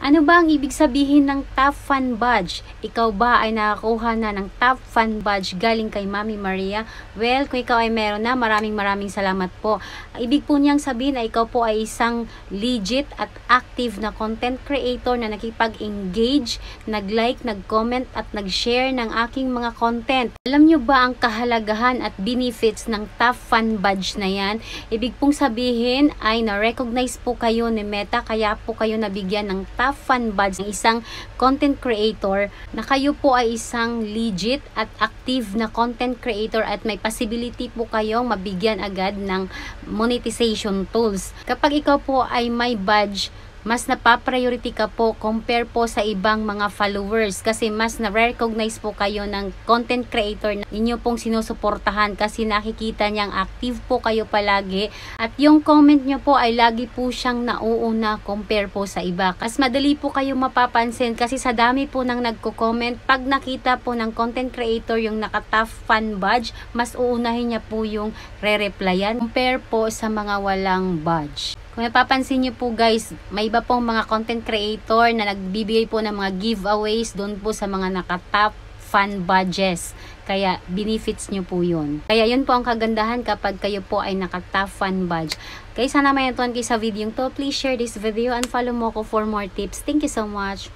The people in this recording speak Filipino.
Ano ba ang ibig sabihin ng Top Fan Badge? Ikaw ba ay nakakuha na ng Top Fan Badge galing kay Mami Maria? Well, kung ikaw ay meron na, maraming salamat po. Ibig po niyang sabihin ay ikaw po ay isang legit at active na content creator na nakipag-engage, nag-like, nag-comment at nag-share ng aking mga content. Alam niyo ba ang kahalagahan at benefits ng Top Fan Badge na yan? Ibig pong sabihin ay na-recognize po kayo ni Meta, kaya po kayo nabigyan ng Top Fan Badge ng isang content creator na kayo po ay isang legit at active na content creator at may possibility po kayong mabigyan agad ng monetization tools. Kapag ikaw po ay may badge, mas napapriority ka po compare po sa ibang mga followers kasi mas na-recognize po kayo ng content creator na inyo pong sinusuportahan kasi nakikita niyang active po kayo palagi at yung comment nyo po ay lagi po siyang nauuna compare po sa iba. Mas madali po kayo mapapansin kasi sa dami po ng nagko-comment, pag nakita po ng content creator yung naka-Top Fan Badge, mas uunahin niya po yung re-replyan compare po sa mga walang badge. Kung napapansin niyo po guys, may iba pong mga content creator na nagbibigay po ng mga giveaways doon po sa mga naka-Top Fan Badges. Kaya benefits niyo po yun. Kaya yun po ang kagandahan kapag kayo po ay naka-Top Fan Badge. Kaya sana may natuan kayo sa video to. Please share this video and follow mo ko for more tips. Thank you so much.